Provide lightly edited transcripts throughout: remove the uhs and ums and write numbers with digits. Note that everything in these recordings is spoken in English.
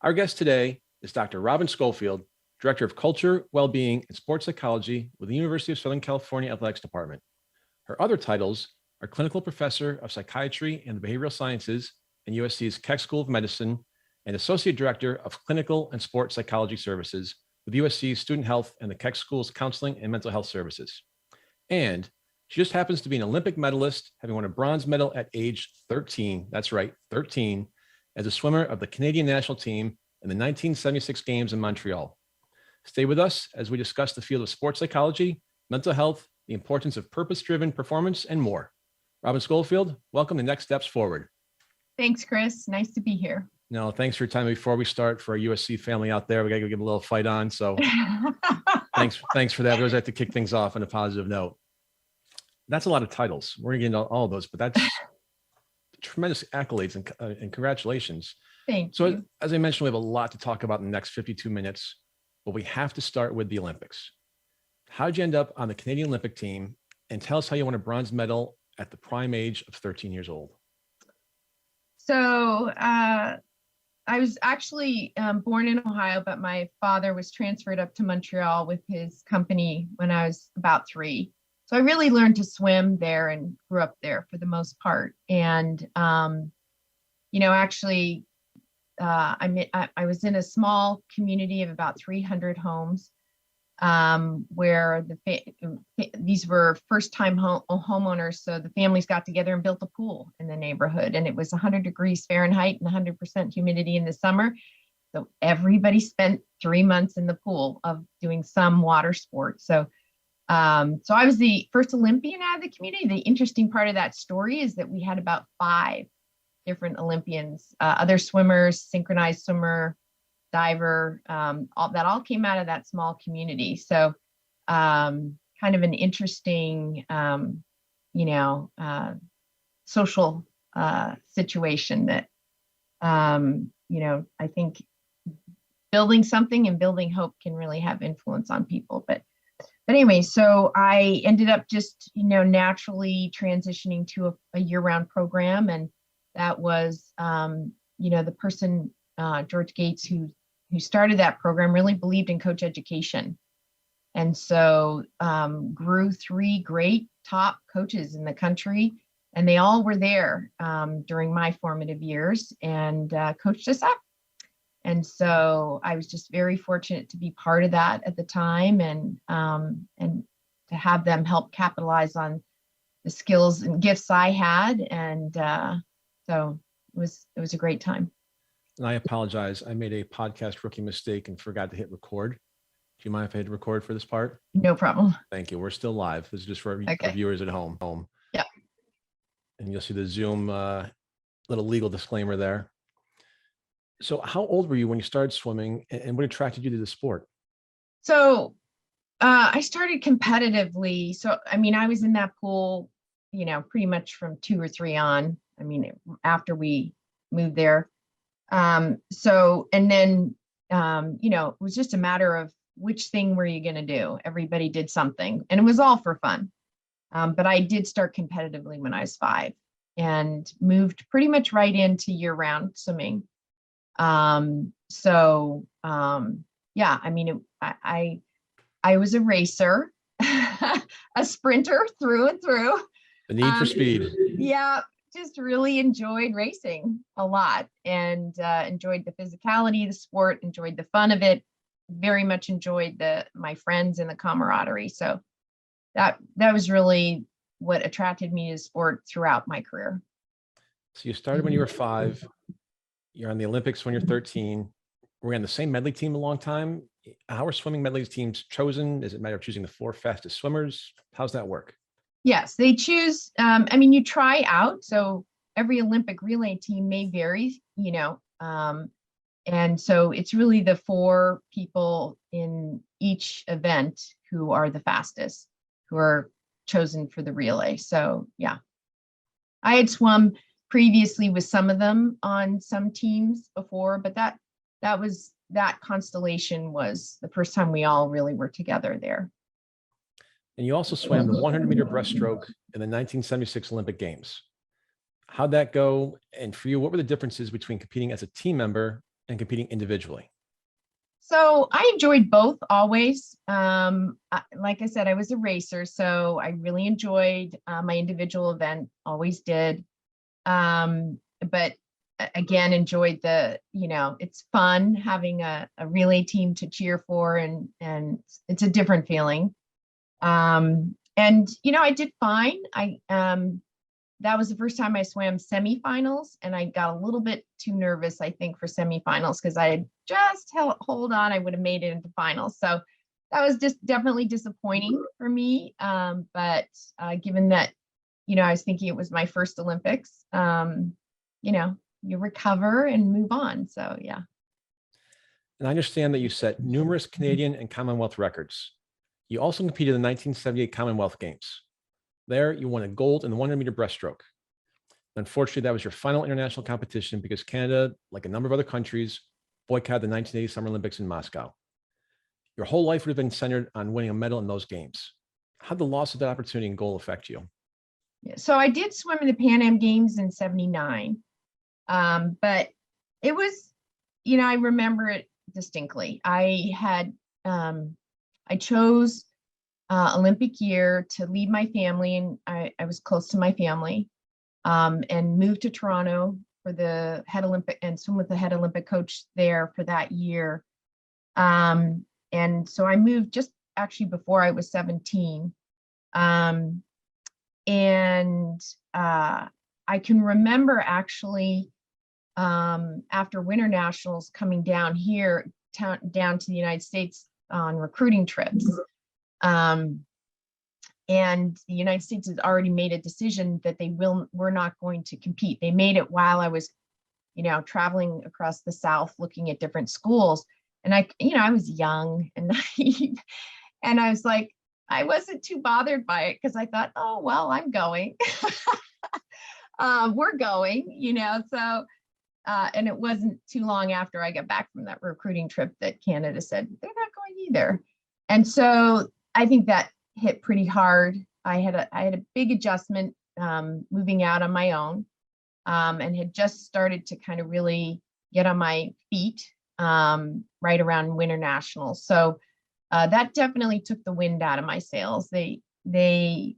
Our guest today is Dr. Robin Scholefield, Director of Culture, Wellbeing, and Sport Psychology with the University of Southern California Athletics Department. Her other titles are Clinical Professor of Psychiatry and the Behavioral Sciences in USC's KECK School of Medicine and Associate Director of Clinical and Sport Psychology Services with USC's Student Health and the KECK School's Counseling and Mental Health Services. And she just happens to be an Olympic medalist, having won a bronze medal at age 13. That's right, 13, as a swimmer of the Canadian national team in the 1976 Games in Montreal. Stay with us as we discuss the field of sports psychology, mental health, the importance of purpose-driven performance, and more. Robin Scholefield, welcome to Next Steps Forward. Thanks, Chris. Nice to be here. No, thanks for your time. Before we start, for our USC family out there, we got to go give a little fight on. So thanks for that. We always have to kick things off on a positive note. That's a lot of titles. We're going to get into all of those, but that's tremendous accolades and congratulations. Thank you. So as I mentioned, we have a lot to talk about in the next 52 minutes, but we have to start with the Olympics. How'd you end up on the Canadian Olympic team? And tell us how you won a bronze medal at the prime age of 13 years old. So I was actually born in Ohio, but my father was transferred up to Montreal with his company when I was about 3. So I really learned to swim there and grew up there for the most part. And, actually, I was in a small community of about 300 homes where these were first-time homeowners. So the families got together and built a pool in the neighborhood, and it was 100 degrees Fahrenheit and 100% humidity in the summer. So everybody spent 3 months in the pool of doing some water sport. So I was the first Olympian out of the community. The interesting part of that story is that we had about 5 different Olympians, other swimmers, synchronized swimmer, diver, all came out of that small community. So kind of an interesting, social situation that, I think building something and building hope can really have influence on people. But anyway, so I ended up just, naturally transitioning to a year-round program. And that was, the person, George Gates, who started that program, really believed in coach education. And so grew 3 great top coaches in the country. And they all were there during my formative years and coached us up. And so I was just very fortunate to be part of that at the time and to have them help capitalize on the skills and gifts I had. And so it was a great time. And I apologize. I made a podcast rookie mistake and forgot to hit record. Do you mind if I hit record for this part? No problem. Thank you. We're still live. This is just for our viewers at home. Yeah. And you'll see the Zoom little legal disclaimer there. So how old were you when you started swimming, and what attracted you to the sport? So I started competitively. So, I was in that pool, pretty much from 2 or 3 on. After we moved there. And then, it was just a matter of which thing were you going to do? Everybody did something, and it was all for fun. But I did start competitively when I was 5 and moved pretty much right into year-round swimming. I was a racer, a sprinter through and through. The need for speed. Yeah. Just really enjoyed racing a lot and enjoyed the physicality of the sport, enjoyed the fun of it, very much enjoyed my friends and the camaraderie. So that was really what attracted me to sport throughout my career. So you started when you were 5, you're on the Olympics when you're 13. We're on the same medley team a long time. How are swimming medley teams chosen? Is it a matter of choosing the 4 fastest swimmers? How's that work? Yes, they choose, you try out. So every Olympic relay team may vary, and so it's really the 4 people in each event who are the fastest, who are chosen for the relay. So, yeah, I had swum previously with some of them on some teams before, but that constellation was the first time we all really were together there. And you also swam the 100-meter breaststroke in the 1976 Olympic Games. How'd that go? And for you, what were the differences between competing as a team member and competing individually? So I enjoyed both always. Like I said, I was a racer, so I really enjoyed my individual event, always did. But again, enjoyed it's fun having a relay team to cheer for, and it's a different feeling. And I did fine. That was the first time I swam semifinals, and I got a little bit too nervous, I think, for semifinals because I had just hold on, I would have made it into finals. So that was just definitely disappointing for me. But given that, I was thinking it was my first Olympics, you recover and move on. So yeah. And I understand that you set numerous Canadian and Commonwealth records. You also competed in the 1978 Commonwealth Games. There, you won a gold in the 100-meter breaststroke. Unfortunately, that was your final international competition because Canada, like a number of other countries, boycotted the 1980 Summer Olympics in Moscow. Your whole life would have been centered on winning a medal in those games. How did the loss of that opportunity and goal affect you? So I did swim in the Pan Am Games in '79, but it was, I remember it distinctly. I chose Olympic year to leave my family, and I was close to my family, and moved to Toronto for the head Olympic and swim with the head Olympic coach there for that year. And so I moved just actually before I was 17. And I can remember actually after Winter Nationals coming down here, down to the United States on recruiting trips. And the United States has already made a decision that we're not going to compete. They made it while I was, traveling across the South looking at different schools. And I was young and naive, and I was like, I wasn't too bothered by it because I thought, oh, well, I'm going. We're going, so, and it wasn't too long after I got back from that recruiting trip that Canada said, they're not going either. And so I think that hit pretty hard. I had a big adjustment moving out on my own, and had just started to kind of really get on my feet right around Winter Nationals. So that definitely took the wind out of my sails. They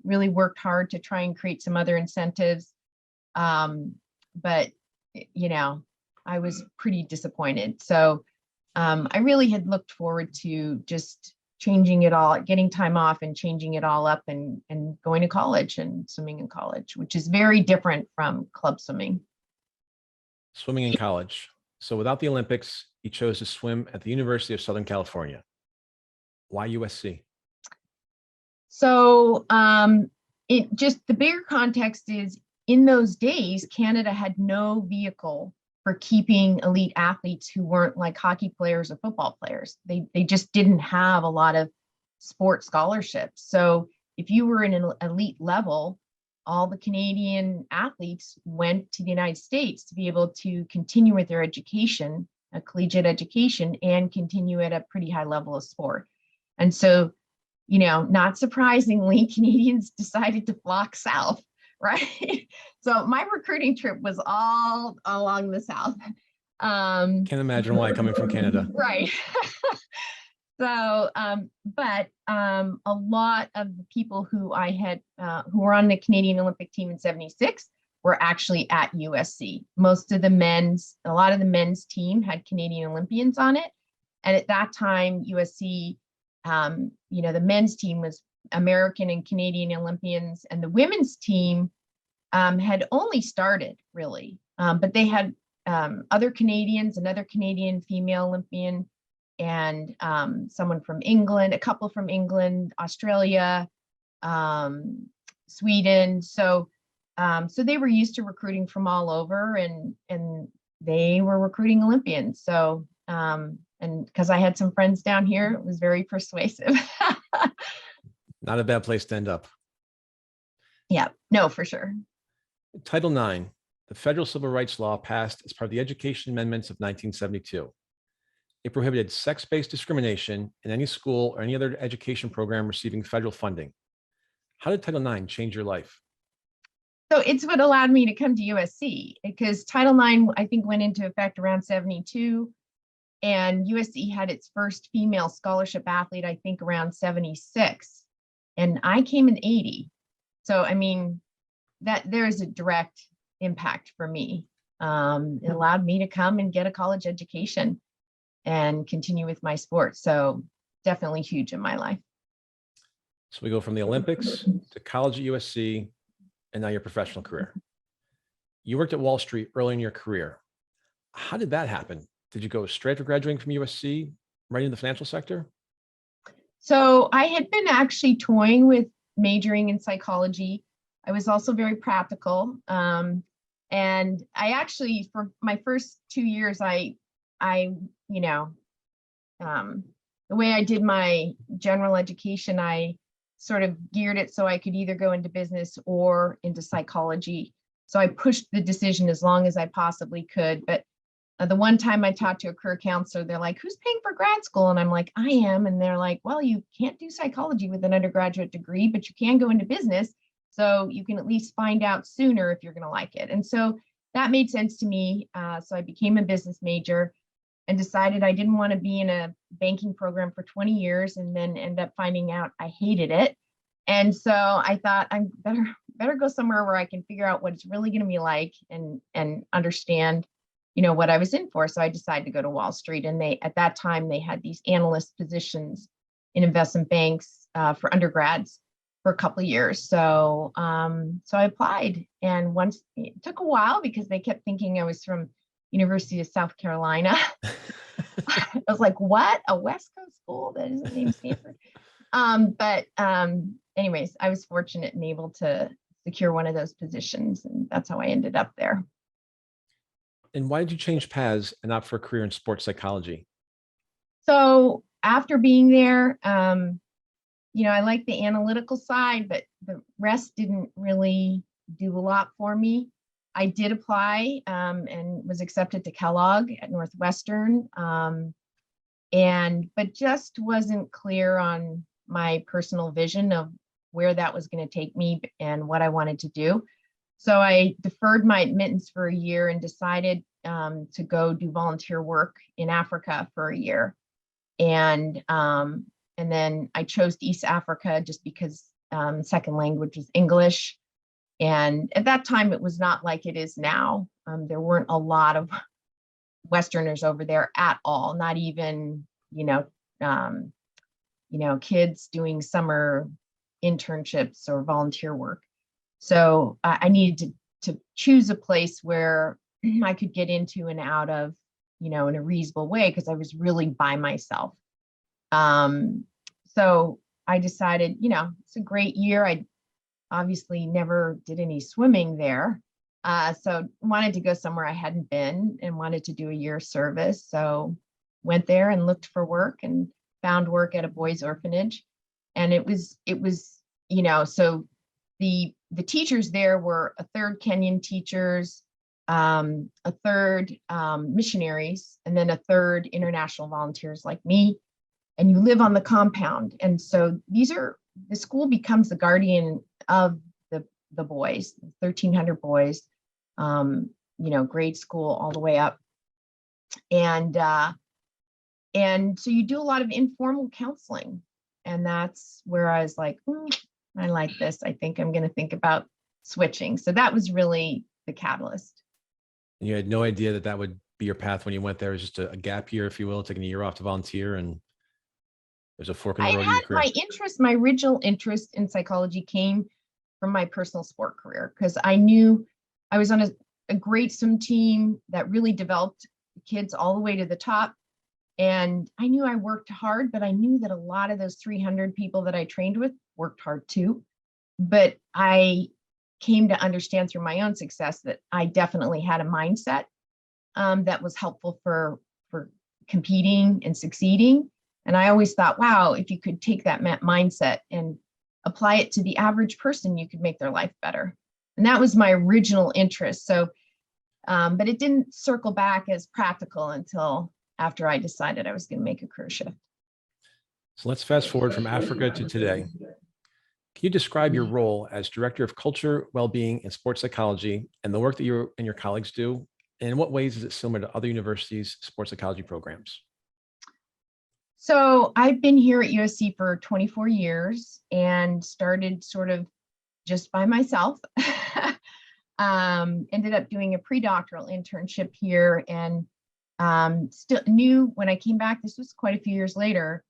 really worked hard to try and create some other incentives, but I was pretty disappointed. So I really had looked forward to just changing it all, getting time off and changing it all up, and going to college and swimming in college, which is very different from club swimming. Swimming in college. So without the Olympics, you chose to swim at the University of Southern California. Why USC? So it just, the bigger context is, in those days, Canada had no vehicle for keeping elite athletes who weren't like hockey players or football players. They just didn't have a lot of sport scholarships. So if you were in an elite level, all the Canadian athletes went to the United States to be able to continue with their education, a collegiate education, and continue at a pretty high level of sport. And so, not surprisingly, Canadians decided to flock south, right? So my recruiting trip was all along the South. Can't imagine why, coming from Canada. Right. So, but a lot of the people who I had, who were on the Canadian Olympic team in '76 were actually at USC. A lot of the men's team had Canadian Olympians on it. And at that time, USC, the men's team was American and Canadian Olympians, and the women's team had only started really, but they had other Canadians, another Canadian female Olympian, and someone from England, a couple from England, Australia, Sweden. So they were used to recruiting from all over, and they were recruiting Olympians. So and because I had some friends down here, it was very persuasive. Not a bad place to end up. Yeah, no, for sure. Title IX, the federal civil rights law passed as part of the Education Amendments of 1972. It prohibited sex-based discrimination in any school or any other education program receiving federal funding. How did Title IX change your life? So it's what allowed me to come to USC, because Title IX, I think, went into effect around '72. And USC had its first female scholarship athlete, I think around 76. And I came in 80. So, I mean, that there is a direct impact for me. It allowed me to come and get a college education and continue with my sport. So definitely huge in my life. So we go from the Olympics to college at USC and now your professional career. You worked at Wall Street early in your career. How did that happen? Did you go straight after graduating from USC, right into the financial sector? So I had been actually toying with majoring in psychology. I was also very practical. And I actually, for my first 2 years, you know, the way I did my general education, I sort of geared it so I could either go into business or into psychology. So I pushed the decision as long as I possibly could. But the one time I talked to a career counselor, they're like, "Who's paying for grad school?" And I'm like, "I am." And they're like, "Well, you can't do psychology with an undergraduate degree, but you can go into business. So you can at least find out sooner if you're going to like it." And so that made sense to me. So I became a business major and decided I didn't want to be in a banking program for 20 years and then end up finding out I hated it. And so I thought I better go somewhere where I can figure out what it's really going to be like and understand, what I was in for. So I decided to go to Wall Street, and at that time they had these analyst positions in investment banks for undergrads for a couple of years. So I applied, and once it took a while because they kept thinking I was from University of South Carolina. I was like, "What? A West Coast school that isn't named Stanford?" Anyways, I was fortunate and able to secure one of those positions, and that's how I ended up there. And why did you change paths and opt for a career in sports psychology? So after being there, I like the analytical side, but the rest didn't really do a lot for me. I did apply and was accepted to Kellogg at Northwestern, but just wasn't clear on my personal vision of where that was going to take me and what I wanted to do. So I deferred my admittance for a year and decided to go do volunteer work in Africa for a year. And then I chose East Africa just because second language was English. And at that time, it was not like it is now. There weren't a lot of Westerners over there at all, not even, kids doing summer internships or volunteer work. So I needed to choose a place where I could get into and out of, in a reasonable way, because I was really by myself. So I decided, it's a great year. I obviously never did any swimming there. So wanted to go somewhere I hadn't been and wanted to do a year service. So went there and looked for work and found work at a boys' orphanage. And it was, so the teachers there were a third Kenyan teachers, a third missionaries, and then a third international volunteers like me. And you live on the compound. And so the school becomes the guardian of the boys, 1,300 boys, grade school all the way up. And so you do a lot of informal counseling. And that's where I was like, I like this. I think I'm going to think about switching. So that was really the catalyst. And you had no idea that would be your path when you went there. It was just a gap year, if you will, taking a year off to volunteer, and there's a fork in the road. My original interest in psychology came from my personal sport career, because I knew I was on a great swim team that really developed kids all the way to the top. And I knew I worked hard, but I knew that a lot of those 300 people that I trained with worked hard too. But I came to understand through my own success that I definitely had a mindset that was helpful for competing and succeeding. And I always thought, wow, if you could take that mindset and apply it to the average person, you could make their life better. And that was my original interest. So, but it didn't circle back as practical until after I decided I was going to make a career shift. So let's fast forward from Africa to today. Can you describe your role as Director of Culture, Wellbeing, and Sports Psychology, and the work that you and your colleagues do? And in what ways is it similar to other universities' sports psychology programs? So I've been here at USC for 24 years and started sort of just by myself. Ended up doing a pre-doctoral internship here, and still knew when I came back, this was quite a few years later,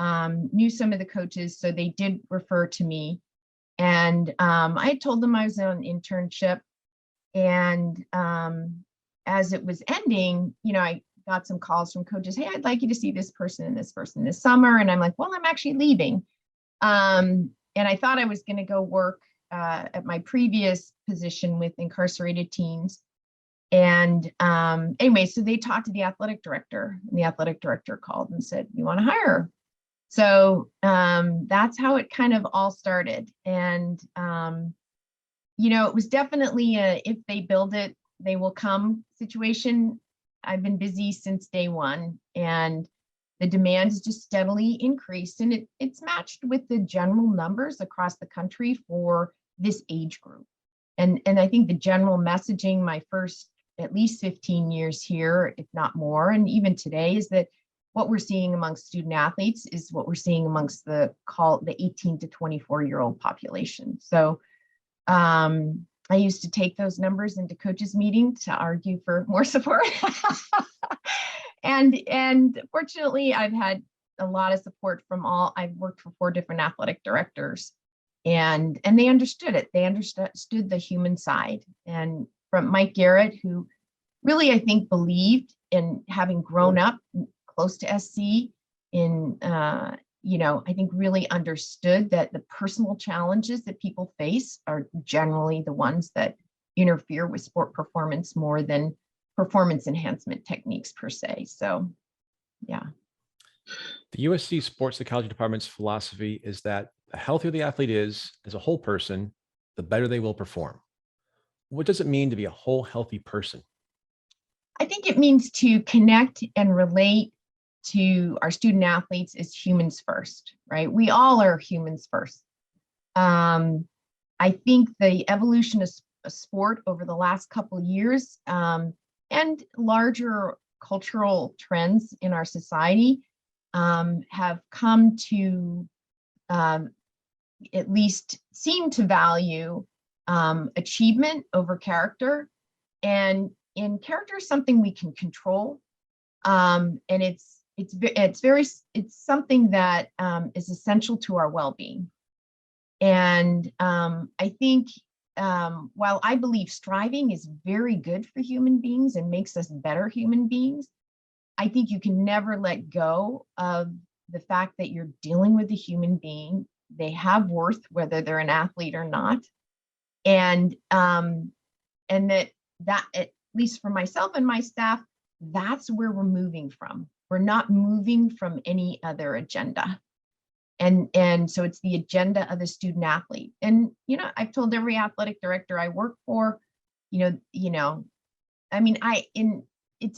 knew some of the coaches, so they did refer to me. And I had told them I was on an internship, and as it was ending, I got some calls from coaches. Hey, I'd like you to see this person and this person this summer. And I'm like, well, I'm actually leaving. And I thought I was going to go work at my previous position with incarcerated teens. And anyway, so they talked to the athletic director, and the athletic director called and said, you want to hire her? So that's how it kind of all started. And, it was definitely a, if they build it, they will come situation. I've been busy since day one, and the demand has just steadily increased, and it's matched with the general numbers across the country for this age group. And I think the general messaging, my first at least 15 years here, if not more, and even today, is that what we're seeing amongst student athletes is what we're seeing amongst the 18 to 24-year-old population. So I used to take those numbers into coaches' meetings to argue for more support. And fortunately, I've had a lot of support from I've worked for 4 different athletic directors, and they understood it. They understood the human side. And from Mike Garrett, who really, I think, believed in having grown up close to SC in, I think really understood that the personal challenges that people face are generally the ones that interfere with sport performance more than performance enhancement techniques per se. So, yeah. The USC Sports Psychology Department's philosophy is that the healthier the athlete is as a whole person, the better they will perform. What does it mean to be a whole healthy person? I think it means to connect and relate to our student athletes as humans first, right? We all are humans first. I think the evolution of sport over the last couple of years and larger cultural trends in our society have come to at least seem to value achievement over character. And character is something we can control. And it's something that is essential to our well-being. And I think while I believe striving is very good for human beings and makes us better human beings, I think you can never let go of the fact that you're dealing with a human being. They have worth, whether they're an athlete or not. And that at least for myself and my staff, that's where we're moving from. We're not moving from any other agenda. And so it's the agenda of the student athlete. And, I've told every athletic director I work for, it's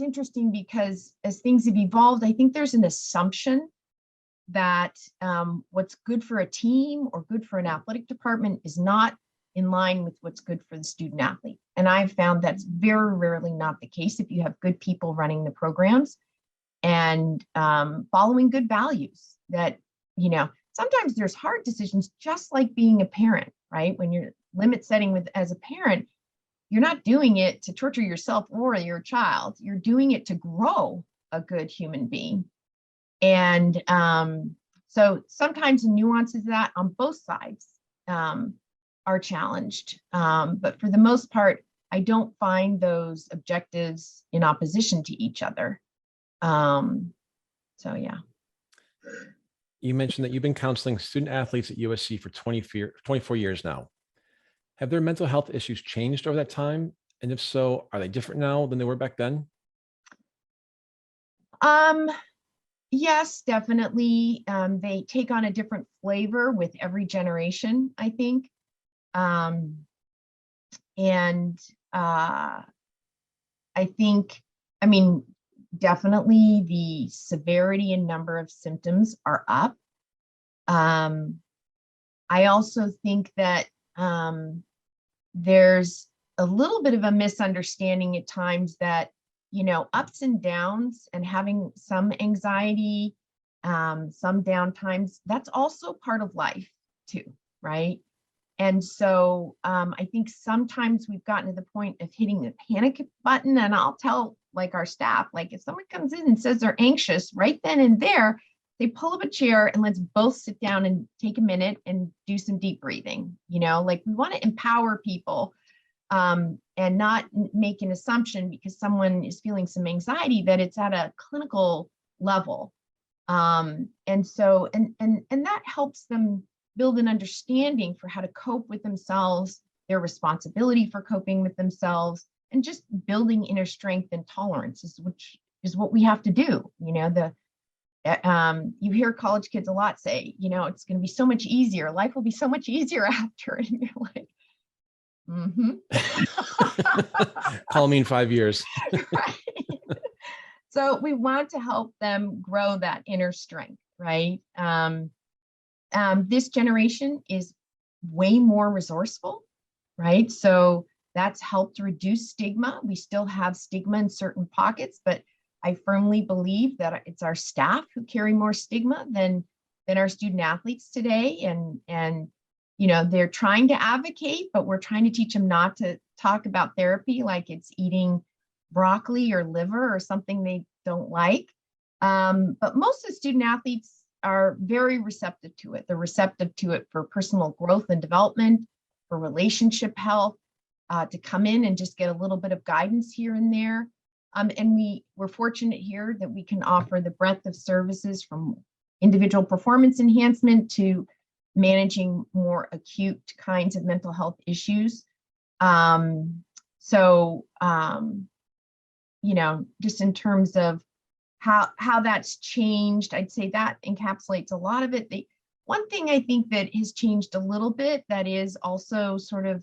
interesting because as things have evolved, I think there's an assumption that what's good for a team or good for an athletic department is not in line with what's good for the student athlete. And I've found that's very rarely not the case if you have good people running the programs and following good values that, sometimes there's hard decisions, just like being a parent, right? When you're limit setting as a parent, you're not doing it to torture yourself or your child. You're doing it to grow a good human being. And so sometimes the nuances of that on both sides are challenged. But for the most part, I don't find those objectives in opposition to each other. So, yeah. You mentioned that you've been counseling student athletes at USC for 24 years now. Have their mental health issues changed over that time? And if so, are they different now than they were back then? Yes, definitely. They take on a different flavor with every generation, I think. I think, definitely the severity and number of symptoms are up. I also think that there's a little bit of a misunderstanding at times that, ups and downs and having some anxiety some downtimes. That's also part of life too, right? And so I think sometimes we've gotten to the point of hitting the panic button. And I'll tell like our staff, like if someone comes in and says they're anxious right then and there, they pull up a chair and let's both sit down and take a minute and do some deep breathing. Like we want to empower people and not make an assumption because someone is feeling some anxiety that it's at a clinical level. And that helps them build an understanding for how to cope with themselves, their responsibility for coping with themselves, and just building inner strength and tolerance, which is what we have to do. You hear college kids a lot say, it's going to be so much easier. Life will be so much easier after. And you're like, call me in 5 years. Right. So we want to help them grow that inner strength, right? This generation is way more resourceful, right? So that's helped reduce stigma. We still have stigma in certain pockets, but I firmly believe that it's our staff who carry more stigma than our student athletes today. And they're trying to advocate, but we're trying to teach them not to talk about therapy like it's eating broccoli or liver or something they don't like. But most of the student athletes are very receptive to it. They're receptive to it for personal growth and development, for relationship health, to come in and just get a little bit of guidance here and there. And we're fortunate here that we can offer the breadth of services from individual performance enhancement to managing more acute kinds of mental health issues. Just in terms of how that's changed, I'd say that encapsulates a lot of it. One thing I think that has changed a little bit that is also sort of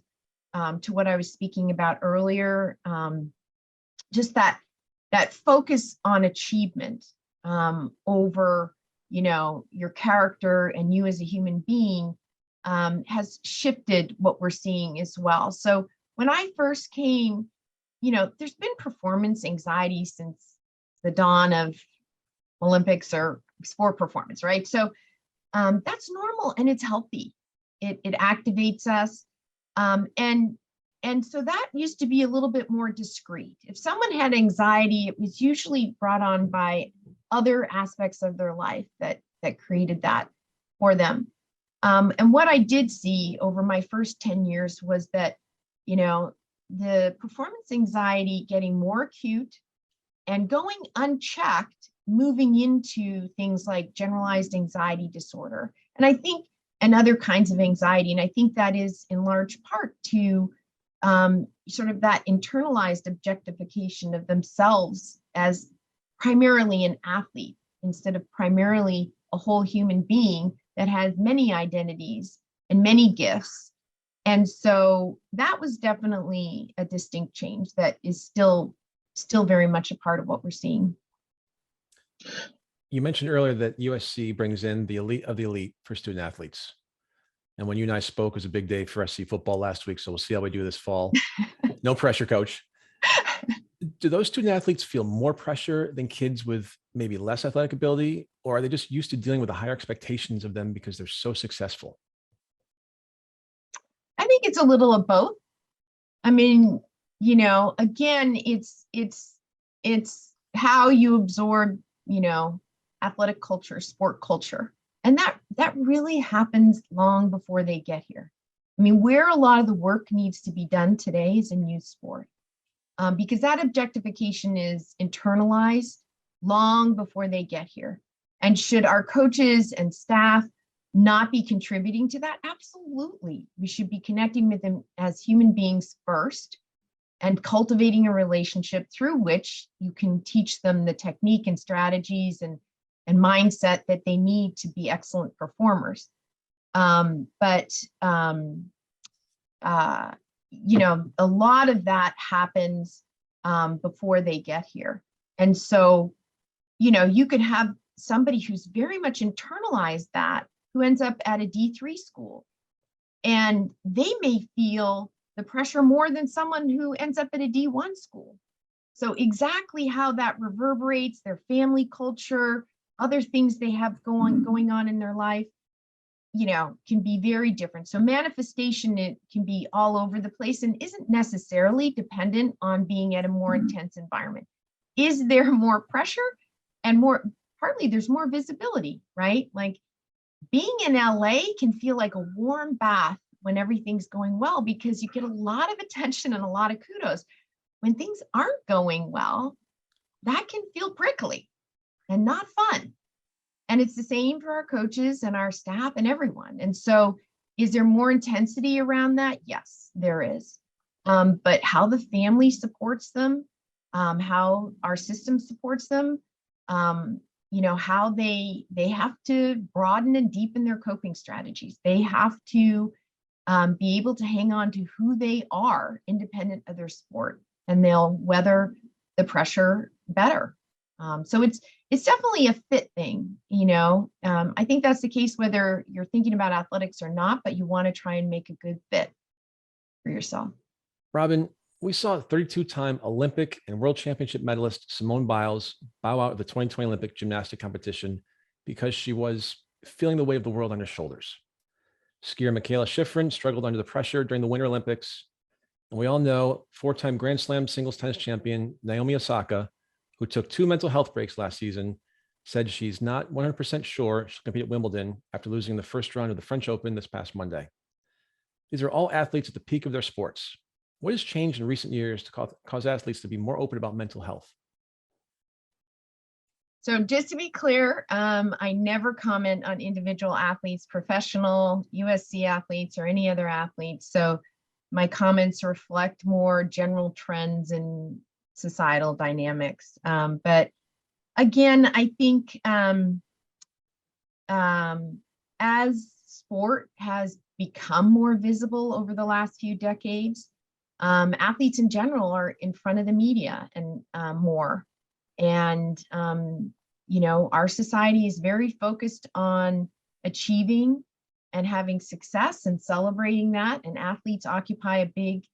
to what I was speaking about earlier, just that focus on achievement over, your character and you as a human being has shifted what we're seeing as well. So when I first came, there's been performance anxiety since the dawn of Olympics or sport performance, right? So that's normal and it's healthy. It activates us. And so that used to be a little bit more discreet. If someone had anxiety, it was usually brought on by other aspects of their life that created that for them. And what I did see over my first 10 years was that, the performance anxiety getting more acute and going unchecked, moving into things like generalized anxiety disorder. And other kinds of anxiety. And I think that is in large part to sort of that internalized objectification of themselves as primarily an athlete instead of primarily a whole human being that has many identities and many gifts. And so that was definitely a distinct change that is still very much a part of what we're seeing. You mentioned earlier that USC brings in the elite of the elite for student athletes. And when you and I spoke, it was a big day for SC football last week. So we'll see how we do this fall. No pressure, coach. Do those student athletes feel more pressure than kids with maybe less athletic ability? Or are they just used to dealing with the higher expectations of them because they're so successful? I think it's a little of both. I mean, again, it's how you absorb, athletic culture, sport culture. And that really happens long before they get here. I mean, where a lot of the work needs to be done today is in youth sport, because that objectification is internalized long before they get here. And should our coaches and staff not be contributing to that? Absolutely. We should be connecting with them as human beings first and cultivating a relationship through which you can teach them the technique and strategies and mindset that they need to be excellent performers. But a lot of that happens before they get here. And so, you could have somebody who's very much internalized that, who ends up at a D3 school, and they may feel the pressure more than someone who ends up at a D1 school. So exactly how that reverberates, their family culture, other things they have going on in their life, can be very different. So manifestation, it can be all over the place and isn't necessarily dependent on being at a more intense environment. Is there more pressure and partly there's more visibility, right? Like being in LA can feel like a warm bath when everything's going well, because you get a lot of attention and a lot of kudos. When things aren't going well, that can feel prickly and not fun. And it's the same for our coaches and our staff and everyone. And so is there more intensity around that? Yes, there is. But how the family supports them, how our system supports them, how they have to broaden and deepen their coping strategies. They have to be able to hang on to who they are independent of their sport, and they'll weather the pressure better. So it's definitely a fit thing, I think that's the case whether you're thinking about athletics or not, but you want to try and make a good fit for yourself. Robin, we saw 32-time Olympic and World Championship medalist Simone Biles bow out of the 2020 Olympic gymnastic competition because she was feeling the weight of the world on her shoulders. Skier Michaela Schifrin struggled under the pressure during the Winter Olympics. And we all know 4-time Grand Slam singles tennis champion Naomi Osaka, who took 2 mental health breaks last season, said she's not 100% sure she'll compete at Wimbledon after losing the first round of the French Open this past Monday. These are all athletes at the peak of their sports. What has changed in recent years to cause athletes to be more open about mental health? So just to be clear, I never comment on individual athletes, professional, USC athletes, or any other athletes. So my comments reflect more general trends and societal dynamics. But again, I think as sport has become more visible over the last few decades, athletes in general are in front of the media and more. And, our society is very focused on achieving and having success and celebrating that. And athletes occupy a big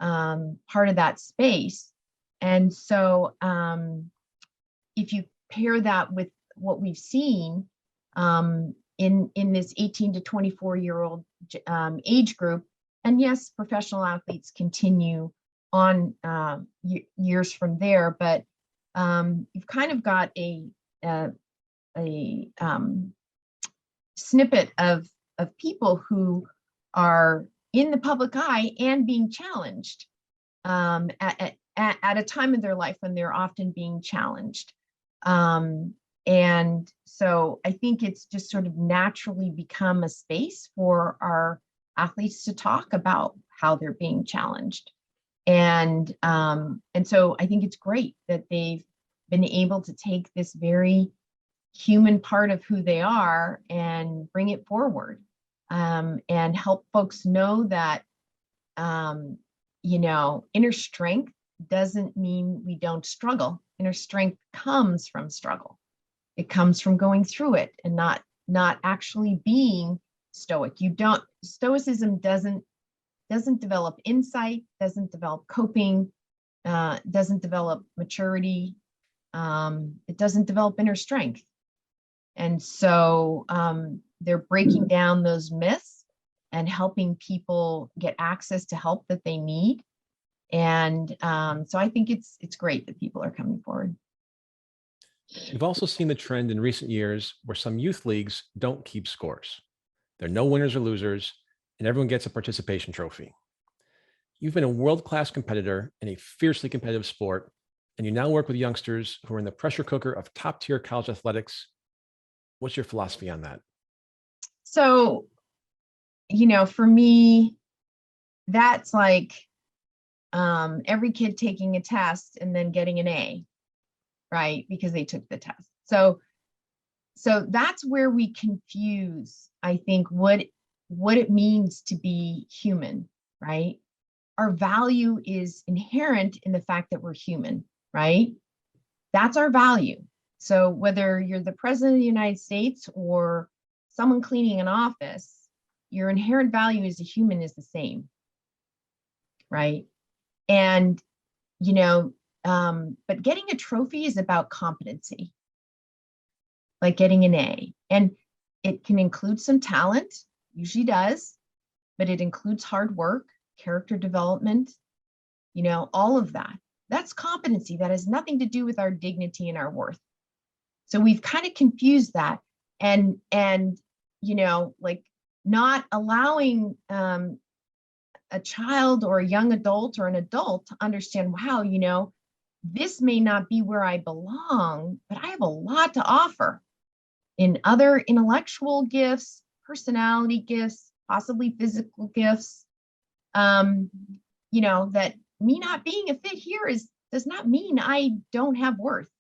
part of that space. And so if you pair that with what we've seen in this 18 to 24-year-old age group, and yes, professional athletes continue on years from there, but you've kind of got a snippet of people who are in the public eye and being challenged at a time in their life when they're often being challenged. And so I think it's just sort of naturally become a space for our athletes to talk about how they're being challenged. And so I think it's great that they've been able to take this very human part of who they are and bring it forward, and help folks know that, inner strength doesn't mean we don't struggle. Inner strength comes from struggle. It comes from going through it and not actually being stoic. Stoicism doesn't develop insight, doesn't develop coping, doesn't develop maturity. It doesn't develop inner strength. And so they're breaking down those myths and helping people get access to help that they need. And so I think it's great that people are coming forward. We've also seen the trend in recent years where some youth leagues don't keep scores. There are no winners or losers, and everyone gets a participation trophy. You've been a world-class competitor in a fiercely competitive sport, and you now work with youngsters who are in the pressure cooker of top-tier college athletics. What's your philosophy on that? So, for me, that's like every kid taking a test and then getting an A, right? Because they took the test. So that's where we confuse, I think, what it means to be human, right? Our value is inherent in the fact that we're human, right? That's our value. So whether you're the president of the United States or someone cleaning an office, your inherent value as a human is the same, right? And, but getting a trophy is about competency. like getting an A. And it can include some talent, usually does, but it includes hard work, character development, all of that. That's competency. That has nothing to do with our dignity and our worth. So we've kind of confused that, and like not allowing a child or a young adult or an adult to understand, wow, this may not be where I belong, but I have a lot to offer in other intellectual gifts, personality gifts, possibly physical gifts. That me not being a fit here does not mean I don't have worth.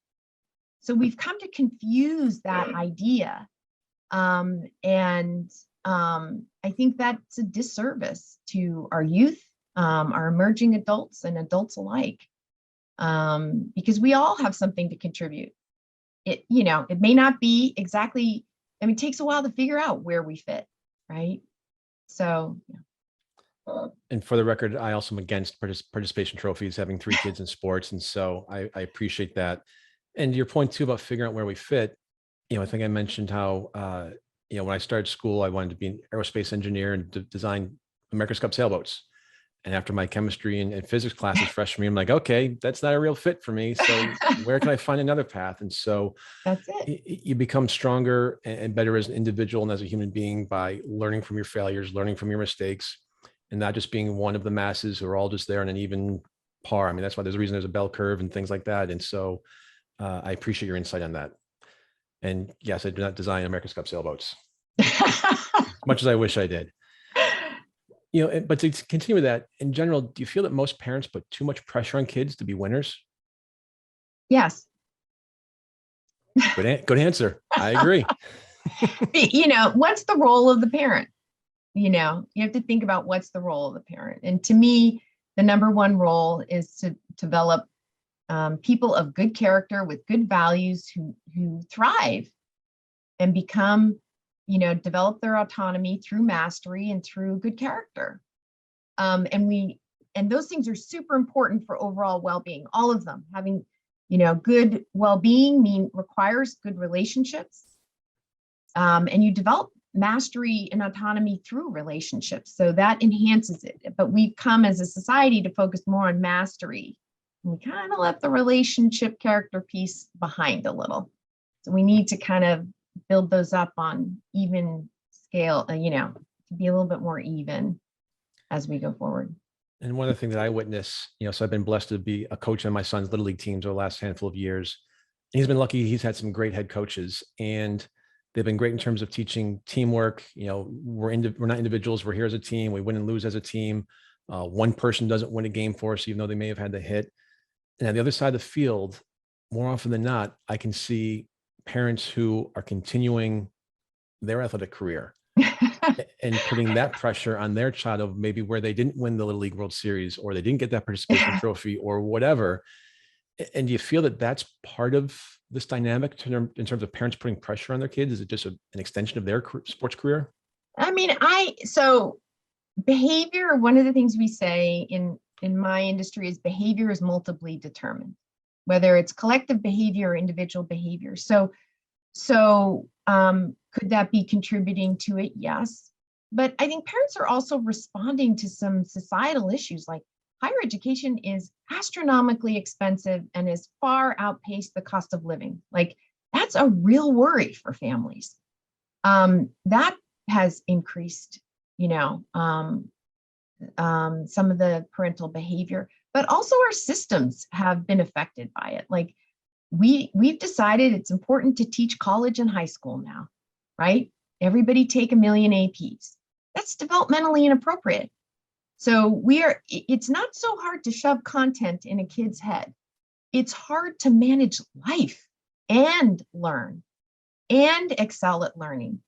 So we've come to confuse that idea. I think that's a disservice to our youth, our emerging adults and adults alike, because we all have something to contribute. It may not be exactly, it takes a while to figure out where we fit, right? So, yeah. And for the record, I also am against participation trophies, having 3 kids in sports. And so I appreciate that. And your point too about figuring out where we fit, I think I mentioned how, when I started school, I wanted to be an aerospace engineer and design America's Cup sailboats. And after my chemistry and physics classes freshman year, I'm like, okay, that's not a real fit for me. So where can I find another path? And so that's it. You become stronger and better as an individual and as a human being by learning from your failures, learning from your mistakes, and not just being one of the masses who are all just there on an even par. That's why there's a reason there's a bell curve and things like that. And so I appreciate your insight on that. And yes, I do not design America's Cup sailboats as much as I wish I did. But to continue with that, in general, do you feel that most parents put too much pressure on kids to be winners? Yes. Good answer. I agree. What's the role of the parent? You have to think about what's the role of the parent. And to me, the number one role is to develop people of good character with good values who thrive and become, develop their autonomy through mastery and through good character. And those things are super important for overall well-being, all of them. Having, good well-being requires good relationships. And you develop mastery and autonomy through relationships. So that enhances it. But we've come as a society to focus more on mastery. And we kind of left the relationship character piece behind a little. So we need to kind of build those up on even scale, to be a little bit more even as we go forward. And one of the things that I witness, so I've been blessed to be a coach on my son's little league teams over the last handful of years. And he's been lucky. He's had some great head coaches, and they've been great in terms of teaching teamwork. We're not individuals. We're here as a team. We win and lose as a team. One person doesn't win a game for us, even though they may have had the hit. And on the other side of the field, more often than not, I can see parents who are continuing their athletic career and putting that pressure on their child of maybe where they didn't win the Little League World Series, or they didn't get that participation trophy or whatever. And do you feel that that's part of this dynamic in terms of parents putting pressure on their kids? Is it just an extension of their sports career? So behavior, one of the things we say in my industry is behavior is multiply determined, whether it's collective behavior or individual behavior. So could that be contributing to it? Yes. But I think parents are also responding to some societal issues, like higher education is astronomically expensive and has far outpaced the cost of living. Like, that's a real worry for families. That has increased, some of the parental behavior, but also our systems have been affected by it. Like, we've decided it's important to teach college and high school now, right? Everybody take 1 million APs. That's developmentally inappropriate. So it's not so hard to shove content in a kid's head. It's hard to manage life and learn and excel at learning.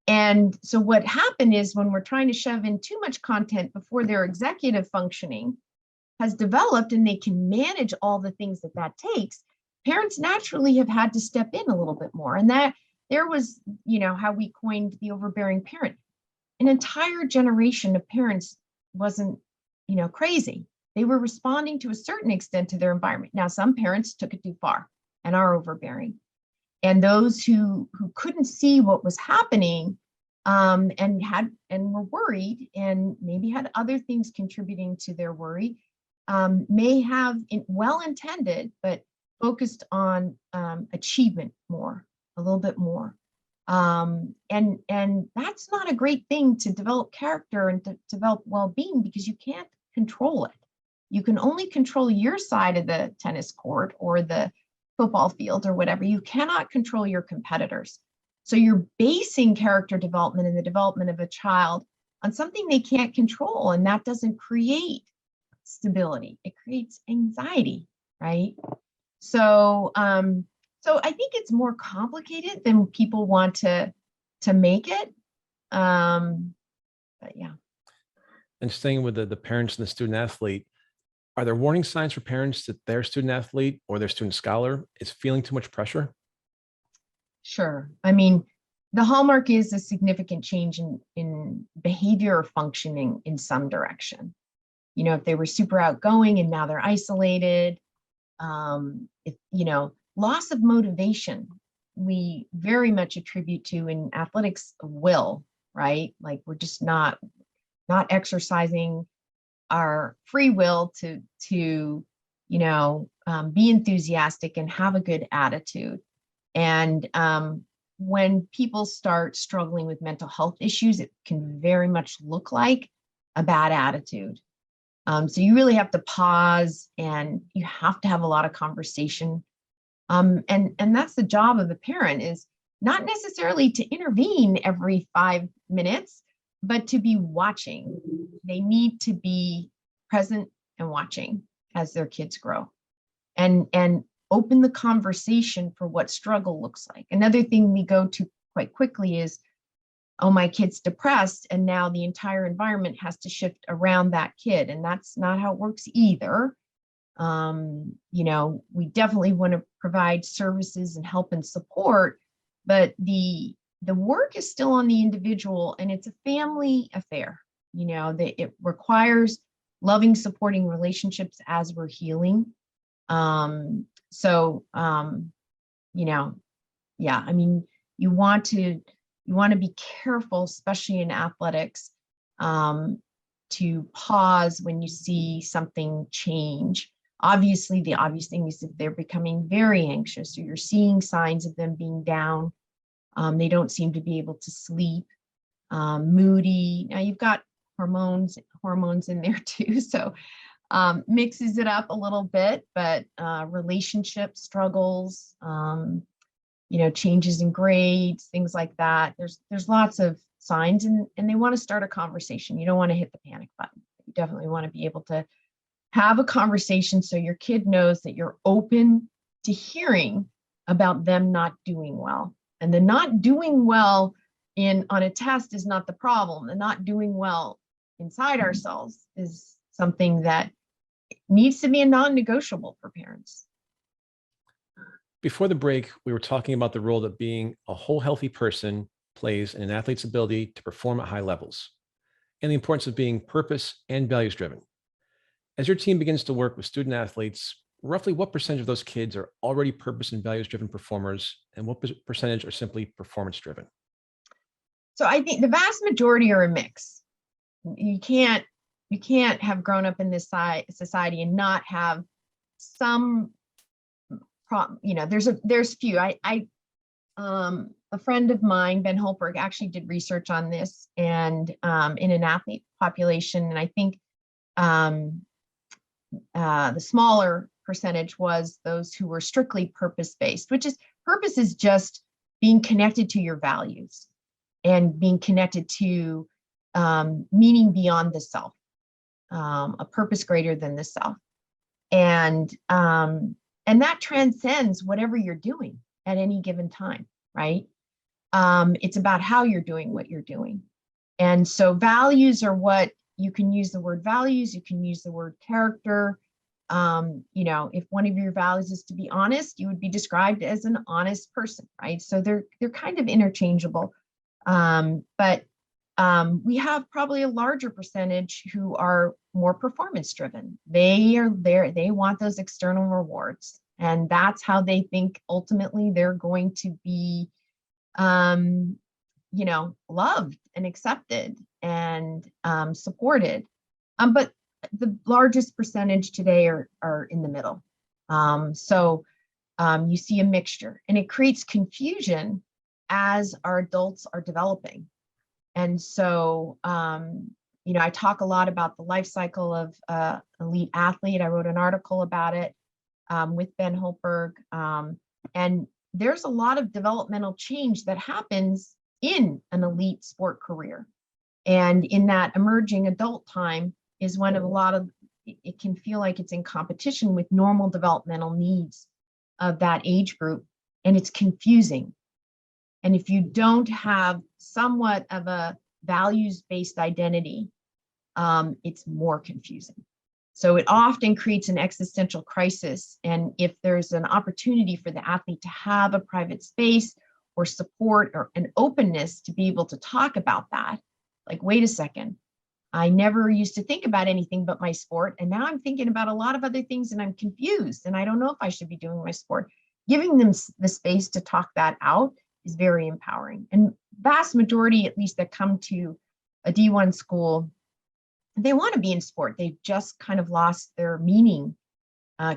And so what happened is, when we're trying to shove in too much content before their executive functioning has developed and they can manage all the things that takes, parents naturally have had to step in a little bit more. And that there was, how we coined the overbearing parent. An entire generation of parents wasn't, crazy. They were responding to a certain extent to their environment. Now, some parents took it too far and are overbearing. And those who couldn't see what was happening, and were worried and maybe had other things contributing to their worry, may have well-intended, but focused on achievement more, a little bit more. And that's not a great thing to develop character and to develop well-being, because you can't control it. You can only control your side of the tennis court or the football field or whatever. You cannot control your competitors. So you're basing character development and the development of a child on something they can't control, and that doesn't create stability. It creates anxiety, right? So, so I think it's more complicated than people want to make it. But yeah. And staying with the parents and the student athlete, are there warning signs for parents that their student athlete or their student scholar is feeling too much pressure? Sure. I mean, the hallmark is a significant change in behavior or functioning in some direction. You know, if they were super outgoing and now they're isolated, if, you know, loss of motivation, we very much attribute to in athletics will, right? Like we're just not exercising our free will to you know, be enthusiastic and have a good attitude. And when people start struggling with mental health issues, it can very much look like a bad attitude. So you really have to pause, and you have to have a lot of conversation. And that's the job of the parent, is not necessarily to intervene every 5 minutes, but to be watching. They need to be present and watching as their kids grow, and open the conversation for what struggle looks like. Another thing we go to quite quickly is, oh, my kid's depressed, and now the entire environment has to shift around that kid. And that's not how it works either. You know, we definitely want to provide services and help and support, but the work is still on the individual, and it's a family affair. You know, it requires loving, supporting relationships as we're healing. You know, yeah, I mean, you want to be careful, especially in athletics, to pause when you see something change. Obviously, the obvious thing is if they're becoming very anxious, or you're seeing signs of them being down, they don't seem to be able to sleep, moody. Now you've got hormones in there too, so mixes it up a little bit, but relationship struggles, you know, changes in grades, things like that. There's lots of signs, and they want to start a conversation. You don't want to hit the panic button. You definitely want to be able to have a conversation so your kid knows that you're open to hearing about them not doing well. And the not doing well on a test is not the problem. The not doing well inside ourselves is something that needs to be a non-negotiable for parents. Before the break, we were talking about the role that being a whole healthy person plays in an athlete's ability to perform at high levels, and the importance of being purpose and values driven. As your team begins to work with student athletes, roughly what percentage of those kids are already purpose and values driven performers, and what percentage are simply performance driven? So I think the vast majority are a mix. You can't have grown up in this society and not have some you know, there's few. A friend of mine, Ben Holberg, actually did research on this, and in an athlete population, and I think the smaller percentage was those who were strictly purpose-based, which is, purpose is just being connected to your values and being connected to meaning beyond the self, a purpose greater than the self. And that transcends whatever you're doing at any given time, right? It's about how you're doing what you're doing. And so values are what, you can use the word values, you can use the word character. You know, if one of your values is to be honest, you would be described as an honest person, right? So they're kind of interchangeable. But we have probably a larger percentage who are more performance driven. They are there, they want those external rewards. And that's how they think ultimately they're going to be, loved and accepted and supported. But the largest percentage today are in the middle. You see a mixture, and it creates confusion as our adults are developing. And so, I talk a lot about the life cycle of elite athlete. I wrote an article about it with Ben Holberg. And there's a lot of developmental change that happens in an elite sport career. And in that emerging adult time is when it can feel like it's in competition with normal developmental needs of that age group. And it's confusing. And if you don't have somewhat of a values-based identity, it's more confusing. So it often creates an existential crisis. And if there's an opportunity for the athlete to have a private space or support or an openness to be able to talk about that, like, wait a second, I never used to think about anything but my sport. And now I'm thinking about a lot of other things and I'm confused and I don't know if I should be doing my sport. Giving them the space to talk that out is very empowering. And vast majority, at least that come to a D1 school, they want to be in sport. They've just kind of lost their meaning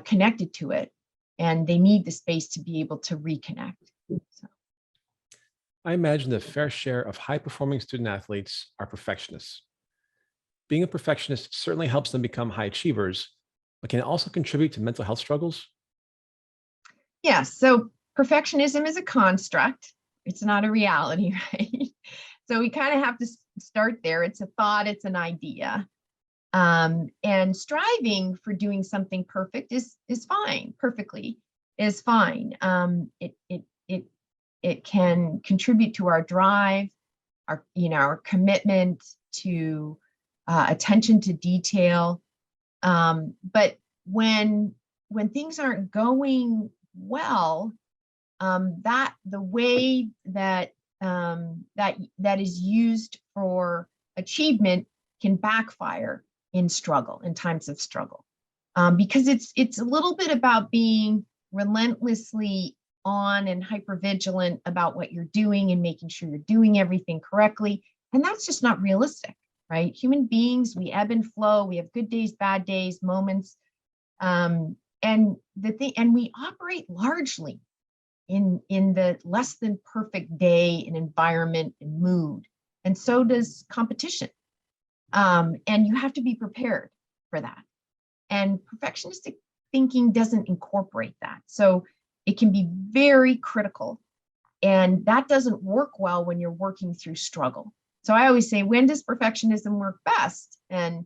connected to it. And they need the space to be able to reconnect. So. I imagine the fair share of high-performing student athletes are perfectionists. Being a perfectionist certainly helps them become high achievers, but can it also contribute to mental health struggles? Yeah, so perfectionism is a construct. It's not a reality, right? So we kind of have to start there. It's a thought, it's an idea. And striving for doing something perfect is fine, perfectly is fine. It can contribute to our drive, our commitment to attention to detail. But when things aren't going well, that the way that is used for achievement can backfire in times of struggle, because it's a little bit about being relentlessly on and hypervigilant about what you're doing and making sure you're doing everything correctly. And that's just not realistic, right? Human beings, we ebb and flow. We have good days, bad days, moments. And we operate largely in the less than perfect day and environment and mood. And so does competition. And you have to be prepared for that. And perfectionistic thinking doesn't incorporate that. So it can be very critical. And that doesn't work well when you're working through struggle. So I always say, when does perfectionism work best? And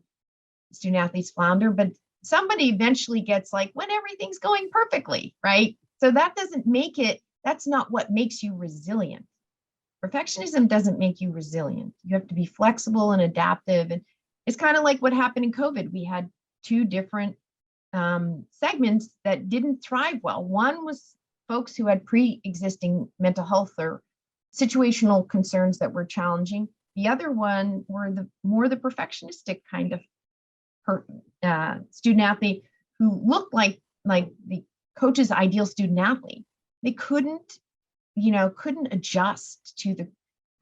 student athletes flounder, but somebody eventually gets like, when everything's going perfectly, right? So that's not what makes you resilient. Perfectionism doesn't make you resilient. You have to be flexible and adaptive. And it's kind of like what happened in COVID. We had two different segments that didn't thrive well. One was folks who had pre-existing mental health or situational concerns that were challenging. The other one were the perfectionistic kind of student athlete who looked like the coach's ideal student athlete. They couldn't adjust to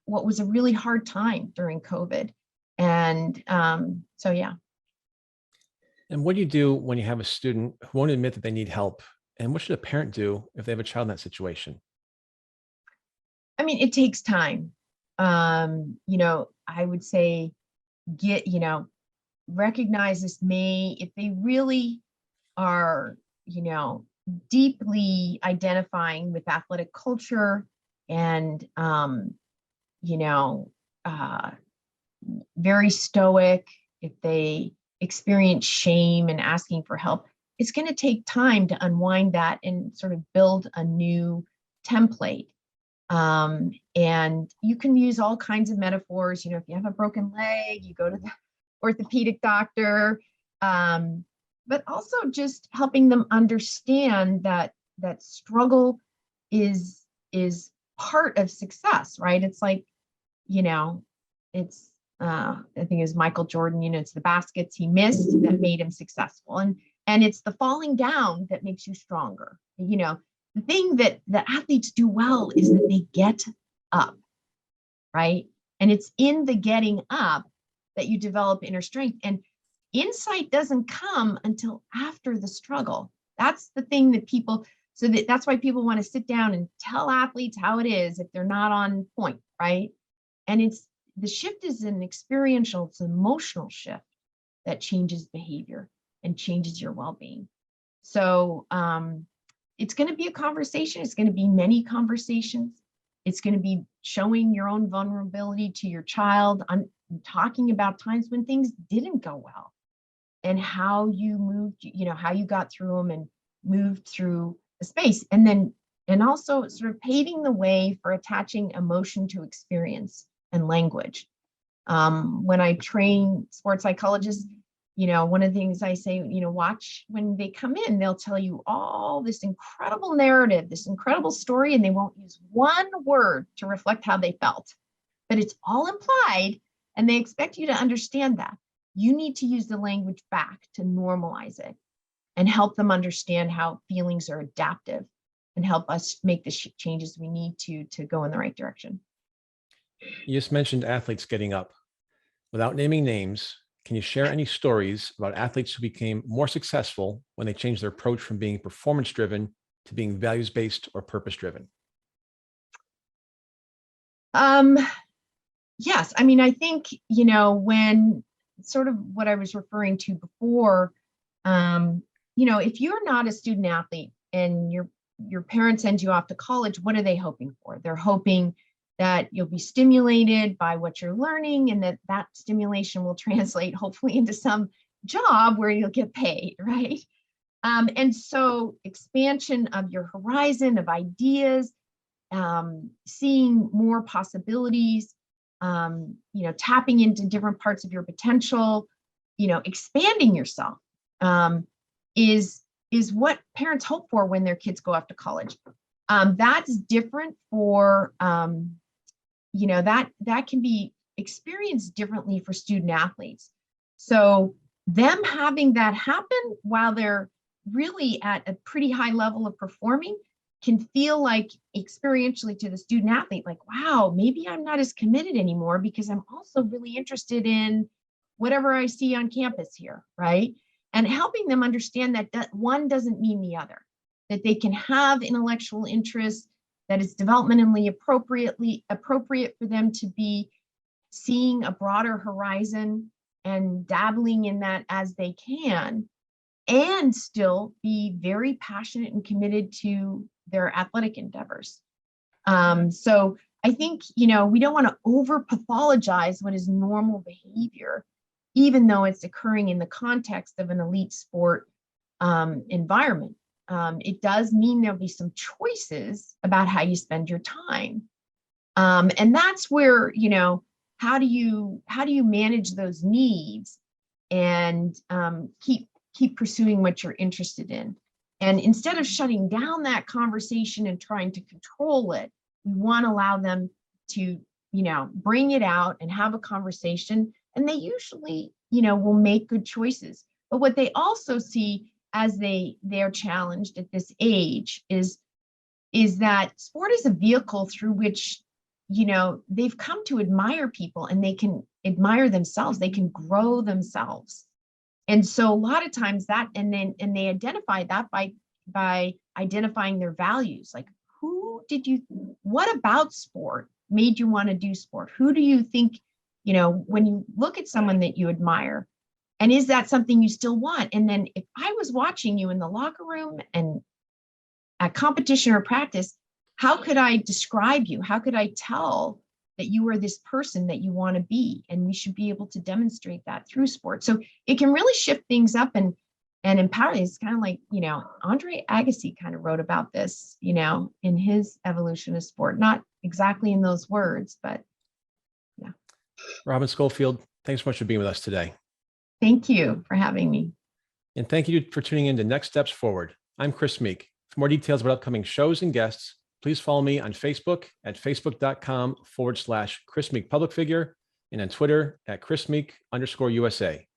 what was a really hard time during COVID. And so, yeah. And what do you do when you have a student who won't admit that they need help? And what should a parent do if they have a child in that situation? I mean, it takes time. I would say recognize this if they really are, deeply identifying with athletic culture and, very stoic, if they experience shame and asking for help, it's going to take time to unwind that and sort of build a new template. And you can use all kinds of metaphors. If you have a broken leg, you go to the orthopedic doctor, but also just helping them understand that struggle is part of success, right? It's like, I think it was Michael Jordan, it's the baskets he missed that made him successful. And And it's the falling down that makes you stronger. You know, the thing that the athletes do well is that they get up, right? And it's in the getting up that you develop inner strength. And insight doesn't come until after the struggle. That's the thing that people, so that's why people want to sit down and tell athletes how it is if they're not on point, right? And it's, the shift is an experiential, it's an emotional shift that changes behavior and changes your well-being. So it's going to be a conversation. It's going to be many conversations. It's going to be showing your own vulnerability to your child, talking about times when things didn't go well and how you moved, you know, how you got through them and moved through the space. And then, and also sort of paving the way for attaching emotion to experience and language. When I train sports psychologists, you know, one of the things I say, you know, watch when they come in, they'll tell you all this incredible narrative, this incredible story, and they won't use one word to reflect how they felt, but it's all implied and they expect you to understand that. You need to use the language back to normalize it and help them understand how feelings are adaptive and help us make the changes we need to go in the right direction. You just mentioned athletes getting up. Without naming names, can you share any stories about athletes who became more successful when they changed their approach from being performance-driven to being values-based or purpose-driven? Yes, I mean, I think, you know, when sort of what I was referring to before, you know, if you're not a student athlete and your parents send you off to college, what are they hoping for? They're hoping that you'll be stimulated by what you're learning and that stimulation will translate hopefully into some job where you'll get paid, right? And so expansion of your horizon of ideas, seeing more possibilities, you know, tapping into different parts of your potential, you know, expanding yourself is what parents hope for when their kids go off to college. That's different for, you know, that can be experienced differently for student athletes. So them having that happen while they're really at a pretty high level of performing can feel like experientially to the student athlete, like, wow, maybe I'm not as committed anymore because I'm also really interested in whatever I see on campus here, right? And helping them understand that one doesn't mean the other, that they can have intellectual interests, that is developmentally appropriate for them to be seeing a broader horizon and dabbling in that as they can, and still be very passionate and committed to their athletic endeavors. So I think, you know, we don't want to over pathologize what is normal behavior, even though it's occurring in the context of an elite sport environment. It does mean there'll be some choices about how you spend your time. And that's where, you know, how do you manage those needs and keep pursuing what you're interested in? And instead of shutting down that conversation and trying to control it, we want to allow them to, you know, bring it out and have a conversation. And they usually, you know, will make good choices. But what they also see as they're challenged at this age is that sport is a vehicle through which, you know, they've come to admire people and they can admire themselves, they can grow themselves. And so a lot of times that, and they identify that by identifying their values, like what about sport made you want to do sport? Who do you think, you know, when you look at someone that you admire, and is that something you still want? And then if I was watching you in the locker room and at competition or practice, how could I describe you? How could I tell that you are this person that you want to be? And we should be able to demonstrate that through sport. So it can really shift things up and empower. It's kind of like, you know, Andre Agassi kind of wrote about this, you know, in his Evolution of Sport, not exactly in those words, but yeah. Robin Scholefield, thanks so much for being with us today. Thank you for having me. And thank you for tuning in to Next Steps Forward. I'm Chris Meek. For more details about upcoming shows and guests, please follow me on Facebook at facebook.com/Chris Meek Public Figure and on Twitter at Chris Meek _USA.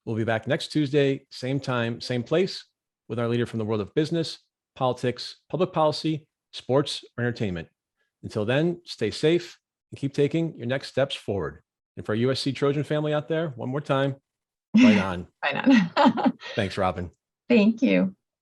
We'll be back next Tuesday, same time, same place, with our leader from the world of business, politics, public policy, sports, or entertainment. Until then, stay safe and keep taking your next steps forward. And for our USC Trojan family out there, one more time, fight on. Fight on. Thanks, Robin. Thank you.